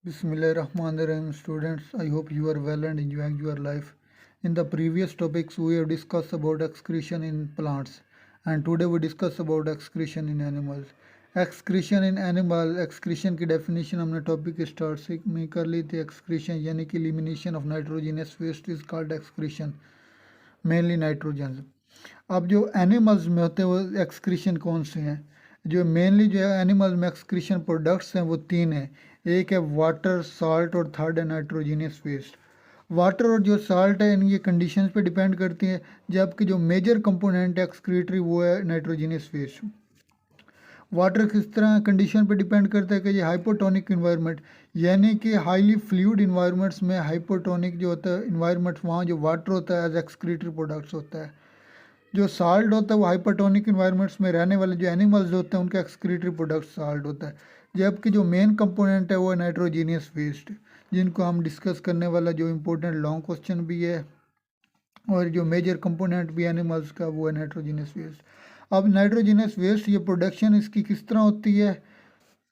Bismillahirrahmanirrahim, students. I hope you are well and enjoying your life. In the previous topics, we have discussed about excretion in plants, and today we discuss about excretion in animals. Excretion in animal, excretion की definition हमने topic start से में कर ली थी. Excretion यानी कि elimination of nitrogenous waste is called excretion, mainly nitrogen. अब जो एनिमल्स में होते हैं वो एक्सक्रीशन कौन से हैं? जो मेनली जो है एनिमल में एक्सक्रीशन प्रोडक्ट्स हैं वो तीन हैं. एक है वाटर, साल्ट और थर्ड है नाइट्रोजीनियस वेस्ट. वाटर और जो साल्ट है इनकी कंडीशंस पे डिपेंड करती है, जबकि जो मेजर कंपोनेंट है एक्सक्रीटरी वो है नाइट्रोजीनियस वेस्ट. वाटर किस तरह कंडीशन पे डिपेंड करता है कि ये हाइपोटोनिक इन्वायरमेंट यानी कि हाईली फ्लूइड इन्वायरमेंट्स में हाइपोटोनिक जो होता है इन्वायरमेंट, वहाँ जो वाटर होता है एज एक्सक्रीटरी प्रोडक्ट्स होता है. जो साल्ट होता है वो हाइपरटोनिक इन्वायरमेंट्स में रहने वाले जो एनिमल्स होते हैं उनका एक्सक्रीटरी प्रोडक्ट साल्ट होता है. जबकि जो मेन कंपोनेंट है वो है नाइट्रोजीनियस वेस्ट, जिनको हम डिस्कस करने वाला जो इम्पोर्टेंट लॉन्ग क्वेश्चन भी है और जो मेजर कंपोनेंट भी एनिमल्स का वो है नाइट्रोजीनियस वेस्ट. अब नाइट्रोजीनियस वेस्ट ये प्रोडक्शन इसकी किस तरह होती है,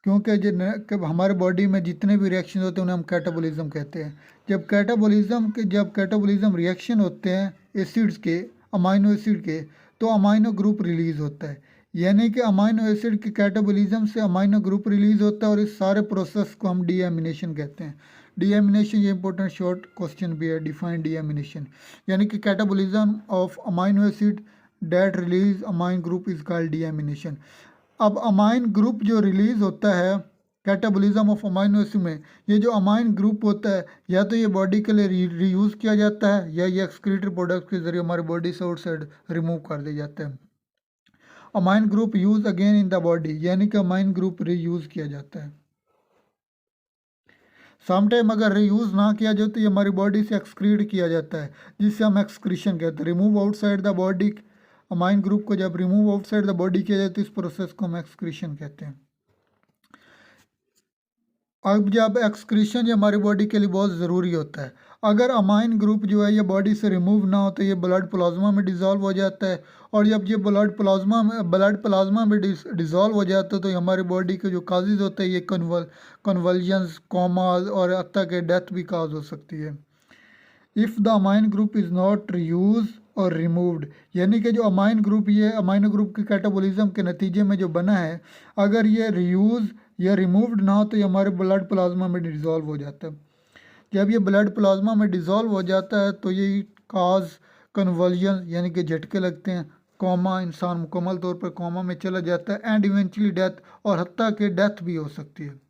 क्योंकि जब हमारे बॉडी में जितने भी रिएक्शन होते हैं उन्हें हम कैटाबॉलिज्म कहते हैं. जब कैटाबॉलिज्म रिएक्शन होते हैं एसिड्स के, अमाइनो एसिड के, तो अमाइनो ग्रुप रिलीज़ होता है. यानी कि अमाइनो एसिड के कैटाबॉलिज्म से अमाइनो ग्रुप रिलीज़ होता है और इस सारे प्रोसेस को हम डीएमिनेशन कहते हैं. डीएमिनेशन ये इंपॉर्टेंट शॉर्ट क्वेश्चन भी है. डिफाइन डीएमिनेशन यानी कि catabolism of amino acid that release amine group is called deamination. अब अमाइन ग्रुप जो रिलीज़ होता है कैटाबॉलिज्म ऑफ अमाइनो एसिड में, ये जो अमाइन ग्रुप होता है या तो ये बॉडी के लिए रीयूज़ किया जाता है या ये एक्सक्रीटरी प्रोडक्ट के ज़रिए हमारे बॉडी से आउटसाइड रिमूव कर दिया जाता है. Amine group use again in the body यानी कि अमाइन ग्रुप रीयूज़ किया जाता है. समटाइम अगर रीयूज़ ना किया जाए तो ये हमारी बॉडी से एक्सक्रीट किया जाता है, जिससे हम एक्सक्रीशन कहते हैं. Remove outside the body, amine group को जब रिमूव आउटसाइड द बॉडी किया जाए तो इस प्रोसेस को हम एक्सक्रीशन कहते हैं. अब जब एक्सक्रीशन ये हमारी बॉडी के लिए बहुत ज़रूरी होता है. अगर अमाइन ग्रुप जो है ये बॉडी से रिमूव ना हो तो ये ब्लड प्लाज्मा में डिज़ोल्व हो जाता है, और जब ये ब्लड प्लाज्मा में डिज़ोल्व हो जाता है तो हमारी बॉडी के जो काजेज़ होते हैं ये कन्वल्जन्स, कोमाज और हत्ता के डेथ भी काज हो सकती है. If the amine group is not reuse और रिमूव्ड, यानी कि जो अमाइन ग्रुप ये अमाइनो ग्रुप के कैटाबॉलिज्म के नतीजे में जो बना है, अगर ये रीयूज़ या रिमूव्ड ना हो तो ये हमारे ब्लड प्लाज्मा में डिज़ोल्व हो जाता है. जब ये ब्लड प्लाज्मा में डिज़ोल्व हो जाता है तो ये काज कन्वल्जन यानी कि झटके लगते हैं, कोमा, इंसान मुकम्मल तौर पर कोमा में चला जाता है, एंड इवेंचुअली डेथ, और हत्ता के डेथ भी हो सकती है.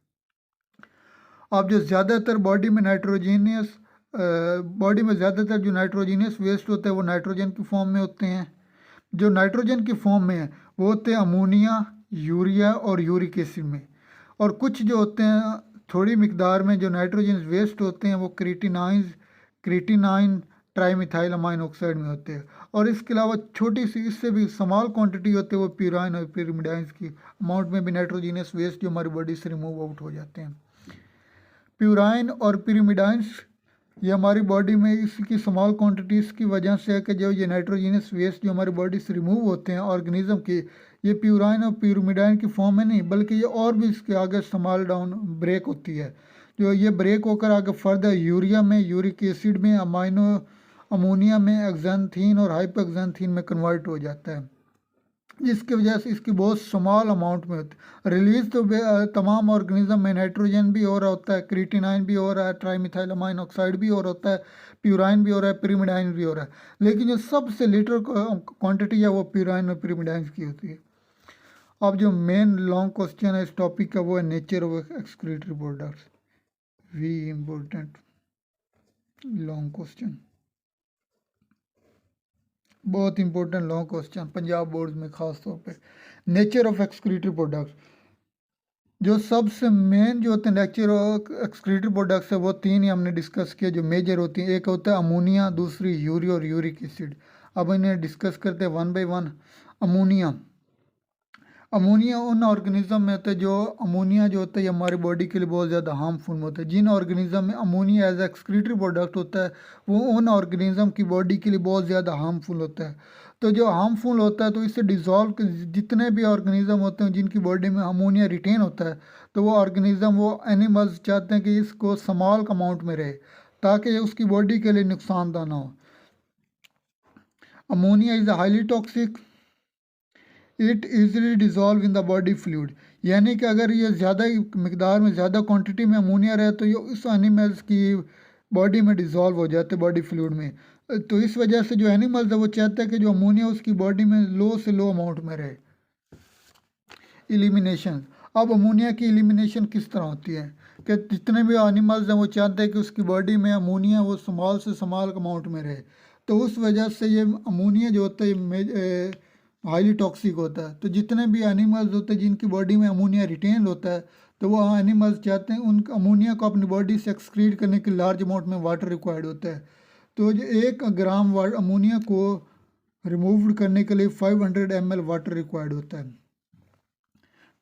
अब जो ज़्यादातर बॉडी में ज़्यादातर जो नाइट्रोजीनियस वेस्ट होता है वो नाइट्रोजन की फॉर्म में होते हैं. जो नाइट्रोजन की फॉर्म में है वो होते हैं अमोनिया, यूरिया और यूरिक एसिड में. और कुछ जो होते हैं थोड़ी मिकदार में जो नाइट्रोजन वेस्ट होते हैं वो क्रिटिनाइन ट्राईमिथाइल अमाइन ऑक्साइड में होते हैं. और इसके अलावा छोटी सी इससे भी स्मॉल क्वांटिटी होती है वो प्यूराइन और पिरिमिडाइंस की अमाउंट में भी नाइट्रोजीनियस वेस्ट जो हमारी बॉडी से रिमूव आउट हो जाते हैं. प्यूराइन और पिरिमिडाइंस ये हमारी बॉडी में इसकी स्मॉल क्वांटिटीज़ की वजह से है कि जो ये नाइट्रोजीनियस वेस्ट जो हमारी बॉडी से रिमूव होते हैं ऑर्गेनिज्म के, ये प्यूराइन और प्यूरिमिडाइन की फॉर्म में नहीं बल्कि ये और भी इसके आगे स्मॉल डाउन ब्रेक होती है. जो ये ब्रेक होकर आगे फर्दर यूरिया में, यूरिक एसिड में, अमोनिया में, एक्जेंथीन और हाइपोक्जेंथीन में कन्वर्ट हो जाता है, जिसकी वजह से इसकी बहुत स्मॉल अमाउंट में होती है. रिलीज तो तमाम ऑर्गेनिज्म में नाइट्रोजन भी हो रहा होता है, क्रिटिनाइन भी हो रहा है, ट्राईमिथाइल अमाइन ऑक्साइड भी हो रहा होता है, प्यूराइन भी हो रहा है, पिरिमिडाइन भी हो रहा है, लेकिन जो सबसे लिटर क्वांटिटी है वो प्यूराइन और पिरिमिडाइन की होती है. अब जो मेन लॉन्ग क्वेश्चन है इस टॉपिक का वो है nature of excretory products. V important long question, बहुत important long question Punjab board में ख़ास तौर पे. नेचर ऑफ एक्सक्रीटरी प्रोडक्ट्स, जो सबसे मेन जो होते हैं नेचर ऑफ एक्सक्रीटरी प्रोडक्ट्स है वो तीन ही हमने डिस्कस किया जो मेजर होती हैं. एक होता है अमोनिया, दूसरी यूरिया और यूरिक एसिड. अब इन्हें डिस्कस करते हैं वन बाय वन. अमोनिया उन ऑर्गेनिज्म में होता है जो अमोनिया जो होता है हमारी बॉडी के लिए बहुत ज़्यादा हार्मफुल होता है. जिन ऑर्गेनिज्म में अमोनिया एज एक्सक्रीटरी प्रोडक्ट होता है वो उन ऑर्गेनिज्म की बॉडी के लिए बहुत ज़्यादा हार्मफुल होता है. तो जो हार्मफुल होता है तो इससे डिज़ोल्व जितने भी ऑर्गेनिज्म होते हैं जिनकी बॉडी में अमोनिया रिटेन होता है, तो वो ऑर्गेनिज्म वो एनिमल्स चाहते हैं कि इसको स्मॉल अमाउंट में रहे ताकि उसकी बॉडी के लिए नुकसानदार ना हो। Ammonia is highly toxic, it easily dissolve in the body fluid. यानी कि अगर ये ज़्यादा मकदार में, ज़्यादा क्वांटिटी में अमोनिया रहे तो ये उस एनिमल्स की बॉडी में डिज़ोल्व हो जाते बॉडी फ्लूइड में। तो इस वजह से जो एनिमल्स है वो चाहते हैं कि जो अमोनिया उसकी बॉडी में लो से लो अमाउंट में रहे। एलिमिनेशन। अब अमोनिया की एलिमिनेशन किस तरह होती है कि जितने भी एनिमल्स हैं वो चाहते हैं कि उसकी बॉडी में अमोनिया वो स्मॉल से स्मॉल अमाउंट में रहे। तो उस वजह से ये अमोनिया जो होता है हाईली टॉक्सिक होता है। तो जितने भी एनिमल्स होते हैं जिनकी बॉडी में अमोनिया रिटेन होता है, तो वो एनिमल्स चाहते हैं उन अमोनिया को अपनी बॉडी से एक्सक्रीट करने के लार्ज अमाउंट में वाटर रिक्वायर्ड होता है। तो जो 1 ग्राम अमोनिया को रिमूव करने के लिए 500 ml वाटर रिक्वायर्ड होता है।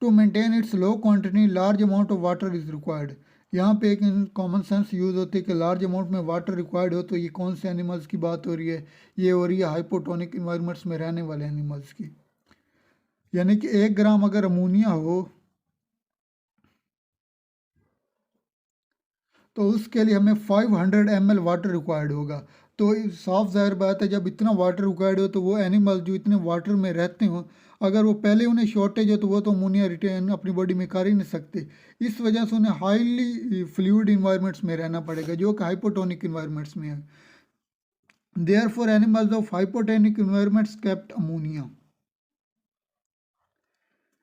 To maintain its low quantity large amount of water is required. यहाँ पे एक कॉमन सेंस यूज़ होती है कि लार्ज अमाउंट में वाटर रिक्वायर्ड हो, तो ये कौन से एनिमल्स की बात हो रही है? ये हो रही है हाइपोटोनिक इन्वायरमेंट्स में रहने वाले एनिमल्स की। यानी कि 1 ग्राम अगर अमोनिया हो तो उसके लिए हमें 500 ml वाटर रिक्वायर्ड होगा। तो साफ ज़ाहिर बात है, जब इतना वाटर रिक्वायर्ड हो तो वो एनिमल जो इतने वाटर में रहते हों, अगर वो पहले उन्हें शॉर्टेज हो तो वो तो अमोनिया रिटेन अपनी बॉडी में कर ही नहीं सकते। इस वजह से उन्हें हाईली फ्लूइड इन्वायरमेंट्स में रहना पड़ेगा जो कि हाइपोटोनिक इन्वायरमेंट्स में है। Therefore animals of hypotonic environments kept ammonia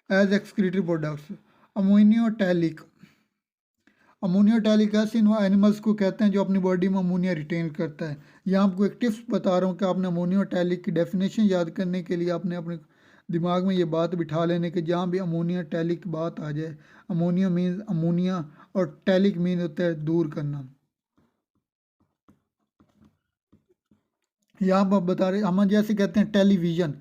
as excretory products. Ammonotelic. Ammonotelic acid animals को कहते हैं जो अपनी बॉडी में अमोनिया रिटेन करता है। यहाँ आपको एक टिप्स बता रहा हूँ कि आपने अमोनियोटैलिक की डेफिनेशन याद करने के लिए आपने अपने दिमाग में ये बात बिठा लेने कि जहाँ भी अमोनिया टैलिक बात आ जाए, अमोनिया मीन्स अमोनिया और टैलिक मीन होता है दूर करना। यहाँ आप बता रहे हम जैसे कहते हैं टेलीविज़न,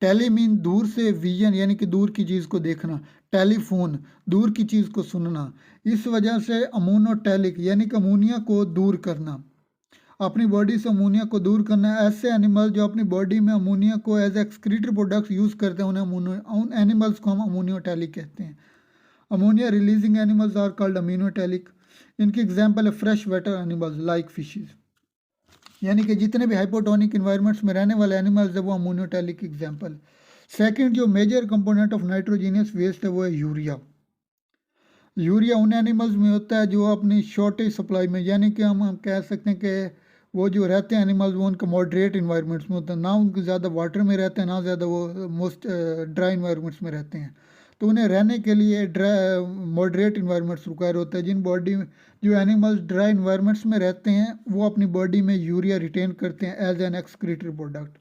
टेली मीन दूर से, विजन यानी कि दूर की चीज़ को देखना, टेलीफोन दूर की चीज़ को सुनना। इस वजह से अमोनोटेलिक यानी कि अमोनिया को दूर करना, अपनी बॉडी से अमोनिया को दूर करना। ऐसे एनिमल जो अपनी बॉडी में अमोनिया को एज एक्सक्रीटरी प्रोडक्ट्स यूज़ करते हैं उन एनिमल्स को हम अमोनियोटेलिक कहते हैं। Ammonia releasing animals are called ammonotelic. इनकी एग्जाम्पल है fresh water animals like fishes. यानी कि जितने भी हाइपोटोनिक इन्वायरमेंट्स में रहने वाले एनिमल्स है वो अमोनियोटैलिक एग्जाम्पल। सेकंड जो major component of nitrogenous waste है वो है यूरिया। यूरिया उन एनिमल्स में होता है जो अपनी शॉर्टेज सप्लाई में, यानी कि हम कह सकते हैं कि वो जो रहते हैं एनिमल्स वो उनका मॉडरेट इन्वायरमेंट्स में होता है, ना उनको ज़्यादा वाटर में रहते हैं ना ज़्यादा वो मोस्ट ड्राई इन्वायरमेंट्स में रहते हैं। तो उन्हें रहने के लिए ड्राई मॉडरेट इन्वायरमेंट्स रिक्वायर होता है। जिन बॉडी जो एनिमल्स ड्राई इन्वायरमेंट्स में रहते हैं वो अपनी बॉडी में यूरिया रिटेन करते हैं as an excretory product.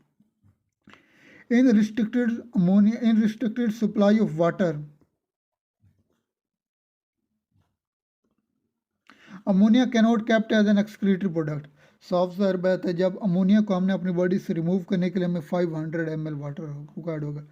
In restricted supply of water, ammonia cannot kept as an excretory product. साफ ज़ाहिर बात है, जब अमोनिया को हमने अपनी बॉडी से रिमूव करने के लिए हमें 500 ml वाटर रिक्वायर्ड होगा।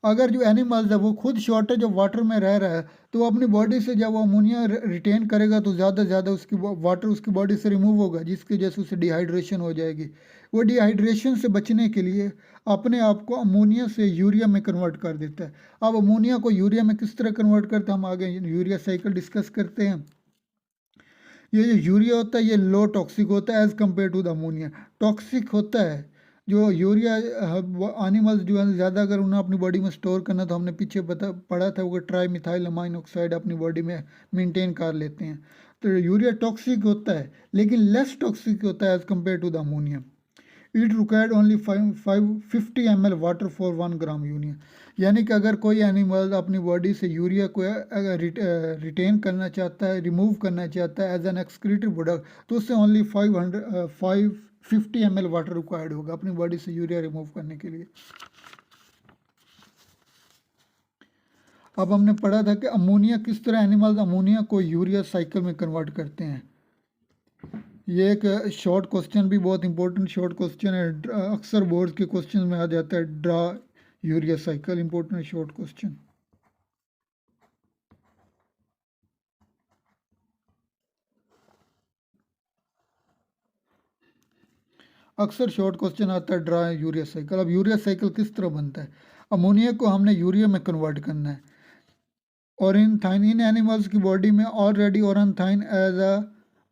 अगर जो एनिमल्स है वो खुद शॉर्टेज ऑफ वाटर में रह रहा है तो वो अपनी बॉडी से जब वो अमोनिया रिटेन करेगा तो ज़्यादा से ज़्यादा उसकी वाटर उसकी बॉडी से रिमूव होगा, जिसकी वजह से उसे डिहाइड्रेशन हो जाएगी। वो डिहाइड्रेशन से बचने के लिए अपने आप को अमोनिया से यूरिया में कन्वर्ट कर देता है। अब अमोनिया को यूरिया में किस तरह कन्वर्ट करते हैं हम आगे यूरिया साइकिल डिस्कस करते हैं। ये जो यूरिया होता है ये लो टॉक्सिक होता है as compare to the ammonia. Toxic होता है जो यूरिया, एनिमल्स जो है ज़्यादा अगर उन्हें अपनी बॉडी में स्टोर करना, तो हमने पीछे पढ़ा था वो ट्राई मिथाइल अमाइन ऑक्साइड अपनी बॉडी में मेंटेन कर लेते हैं। तो यूरिया टॉक्सिक होता है लेकिन लेस टॉक्सिक होता है as compare to the ammonia. It required only 550 ml water for 1 gram urea. यानी कि अगर कोई एनिमल अपनी बॉडी से यूरिया को अगर रिटेन करना चाहता है, रिमूव करना चाहता है एज एन एक्सक्रीटरी प्रोडक्ट, तो उससे ओनली 550 ml वाटर रिक्वायर्ड होगा अपनी बॉडी से यूरिया रिमूव करने के लिए। अब हमने पढ़ा था कि अमोनिया किस तरह एनिमल्स अमोनिया को यूरिया साइकिल में कन्वर्ट करते हैं। ये एक शॉर्ट क्वेश्चन भी बहुत इंपॉर्टेंट शॉर्ट क्वेश्चन है, अक्सर बोर्ड के क्वेश्चन में आ जाता है। Draw urea cycle, important short question. अक्सर शॉर्ट क्वेश्चन आता है ड्रा यूरिया साइकिल। अब यूरिया साइकिल किस तरह बनता है? अमोनिया को हमने यूरिया में कन्वर्ट करना है। ऑरेनथाइन इन एनिमल्स की बॉडी में already ornithine as a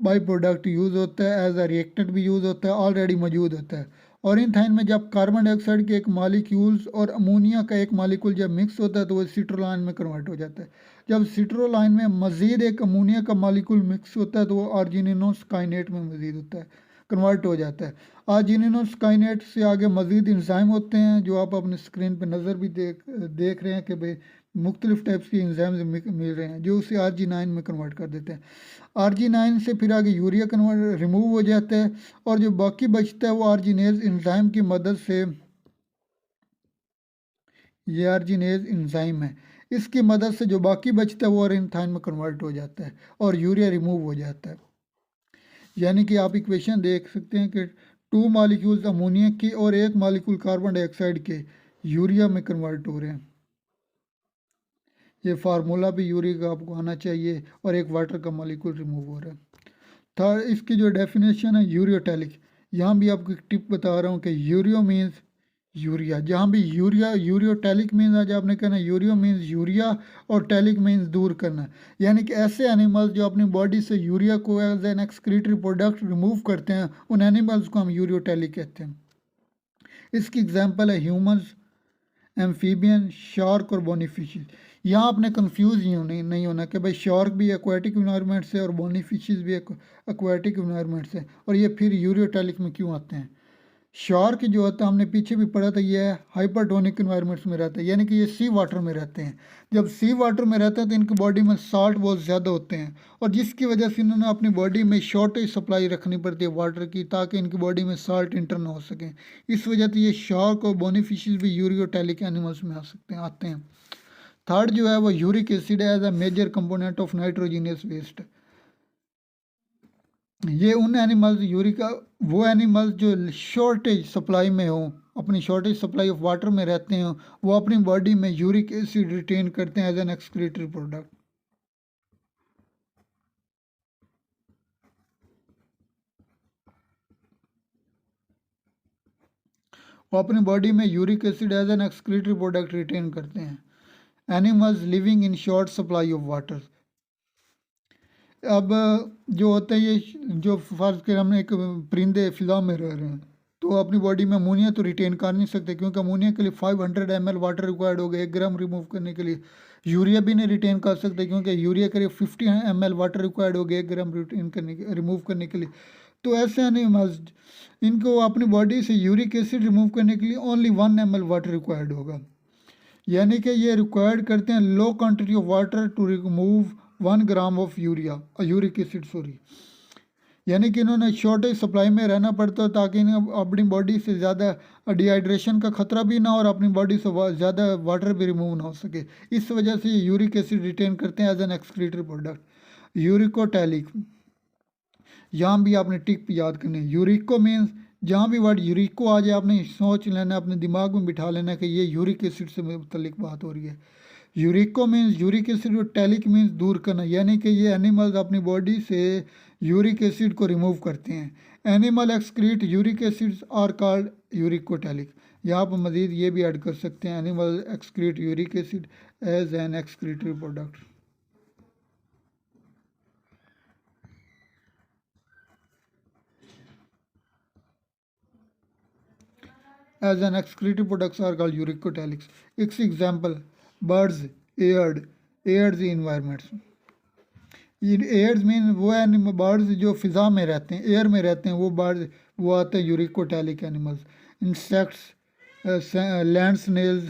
by product use होता है, एज अ रिएक्टेंट भी यूज़ होता है, ऑलरेडी मौजूद होता है। ऑरेनथाइन में जब कार्बन डाइऑक्साइड के एक मालिक्यूल्स और अमोनिया का एक मालिक्यूल जब मिक्स होता है तो वो सिट्रोलाइन में कन्वर्ट हो जाता है। जब सिट्रोलाइन में मज़ीद एक अमोनिया का मालिक्यूल मिक्स होता है तो वो आर्जिनिनोस्काइनेट में मज़ीद होता है, कन्वर्ट हो जाता है। आर्जिनिनोस्काइनेट से आगे मज़ीद इंजाइम होते हैं जो आप अपने स्क्रीन पर नज़र भी देख रहे हैं कि भाई मुख्तलिफ टाइप्स की इंजाइम्स मिल रहे हैं जो उसे आरजी9 में कन्वर्ट कर देते हैं। आरजी9 से फिर आगे यूरिया कन्वर्ट रिमूव हो जाता है और जो बाकी बचता है वो आर्जिनेज इंजाइम की मदद से, ये आर्जिनेज इंजाइम है, इसकी मदद से जो बाकी बचता है वो ऑरेनथाइन में कन्वर्ट हो जाता है और यूरिया रिमूव हो जाता है। यानी कि आप इक्वेशन देख सकते हैं कि 2 मॉलिक्यूल्स अमोनिया के और 1 मॉलिक्यूल कार्बन डाइऑक्साइड के यूरिया में कन्वर्ट हो रहे हैं। ये फार्मूला भी यूरिया का आपको आना चाहिए और एक वाटर का मॉलिक्यूल रिमूव हो रहा है। थर्ड, इसकी जो डेफिनेशन है यूरियोटैलिक, यहाँ भी आपको एक टिप बता रहा हूँ कि यूरियो मीन्स यूरिया, जहाँ भी यूरिया, यूरियोटैलिक मीन्स आज आपने कहना यूरियो मीन्स यूरिया और टैलिक मीन्स दूर करना। यानी कि ऐसे एनिमल्स जो अपनी बॉडी से यूरिया को as an excretory product remove करते हैं उन एनिमल्स को हम यूरियोटैलिक कहते हैं। इसकी एग्जाम्पल है ह्यूमंस, एम्फीबियन, शार्क और बोनीफिशेस। यहाँ आपने कंफ्यूज नहीं होना कि भाई शार्क भी एक्वाटिक इन्वायरमेंट से और बोनीफिशेस भी एक्वाटिक इन्वायरमेंट से, और ये फिर यूरियोटैलिक में क्यों आते हैं। शार्क जो होता है हमने पीछे भी पढ़ा था, ये हाइपरटोनिक इन्वायरमेंट्स में रहता है, यानी कि ये सी वाटर में रहते हैं। जब सी वाटर में रहते हैं तो इनकी बॉडी में साल्ट बहुत ज़्यादा होते हैं और जिसकी वजह से इन्होंने अपनी बॉडी में शॉर्टेज सप्लाई रखनी पड़ती है वाटर की ताकि इनकी बॉडी में साल्ट इंटर ना हो सके। इस वजह से ये शार्क और बोनीफिशेस भी यूरियोटैलिक एनिमल्स में आते हैं। थर्ड जो है वो यूरिक एसिड है as a major component of nitrogenous waste. ये उन एनिमल्स यूरिका, वो एनिमल्स जो शॉर्टेज सप्लाई में हो, अपनी शॉर्टेज सप्लाई ऑफ वाटर में रहते हैं, वो अपनी बॉडी में यूरिक एसिड रिटेन करते हैं एज एन एक्सक्रीटरी प्रोडक्ट। वो अपनी बॉडी में uric acid as an excretory product retain करते हैं। Animals living in short supply of water. अब जो होता है ये जो फर्ज कर हमने एक परिंदे फिजा में रह रहे हैं तो अपनी बॉडी में अमोनिया तो रिटेन कर नहीं सकते क्योंकि अमोनिया के लिए 500 ml वाटर रिक्वायर्ड होगा 1 ग्राम रिमूव करने के लिए। यूरिया भी नहीं रिटेन कर सकते क्योंकि यूरिया के लिए 50 ml वाटर रिक्वायर्ड होगा 1 ग्राम रिमूव करने के लिए। तो ऐसे एनिमल्स इनको अपनी बॉडी से यूरिक एसिड रिमूव करने के लिए ओनली 1 ml वाटर रिक्वायर्ड होगा। यानी कि ये रिक्वायर्ड करते हैं low quantity of water to remove 1 gram of uric acid sorry. यानी कि इन्होंने शॉर्टेज सप्लाई में रहना पड़ता है ताकि इन्हें अपनी बॉडी से ज़्यादा डिहाइड्रेशन का ख़तरा भी ना हो और अपनी बॉडी से ज़्यादा वाटर भी रिमूव ना हो सके। इस वजह से ये यूरिक एसिड रिटेन करते हैं as an excretory product. Uricotelic, यहाँ भी आपने टिक याद करनी है। यूरिको मीन्स जहाँ भी वर्ड यूरिको आ जाए आपने सोच लेना, अपने दिमाग में बिठा लेना कि ये यूरिक एसिड से मुतल्लिक बात हो रही है। यूरिको मीन्स यूरिक एसिड और टैलिक मीन्स दूर करना, यानी कि ये एनिमल्स अपनी बॉडी से यूरिक एसिड को रिमूव करते हैं। Animal excrete uric acids are called uricotelic. यहाँ पर मज़ीद ये भी ऐड कर सकते हैं animal excrete uric acid as an excretory product. as an excretory products are called uricotelics. Its example, birds, airs environments. Airs mean वो एनिमल बर्ड्स जो फिज़ा में रहते हैं, एयर में रहते हैं, वो बर्ड्स वो आते हैं uricotelic animals. Insects, land snails,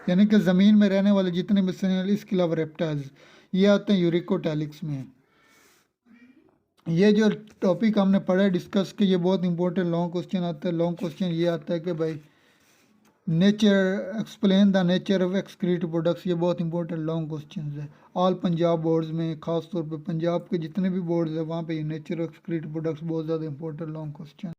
यानी कि ज़मीन में रहने वाले जितने भी स्नेल, इसके अलावा रेप्टाइल्स, ये आते हैं यूरिकोटैलिक्स में। ये जो टॉपिक हमने पढ़ा डिस्कस कि ये बहुत इंपॉर्टेंट लॉन्ग क्वेश्चन आता है। लॉन्ग क्वेश्चन ये आता है कि भाई nature, explain the nature of excretory products, ये बहुत इंपॉर्टेंट लॉन्ग क्वेश्चन है। ऑल पंजाब बोर्ड्स में, ख़ास तौर पे पंजाब के जितने भी बोर्ड्स हैं वहाँ पे नेचर ऑफ एक्सक्रीटरी प्रोडक्ट्स बहुत ज़्यादा इंपॉर्टेंट लॉन्ग क्वेश्चन।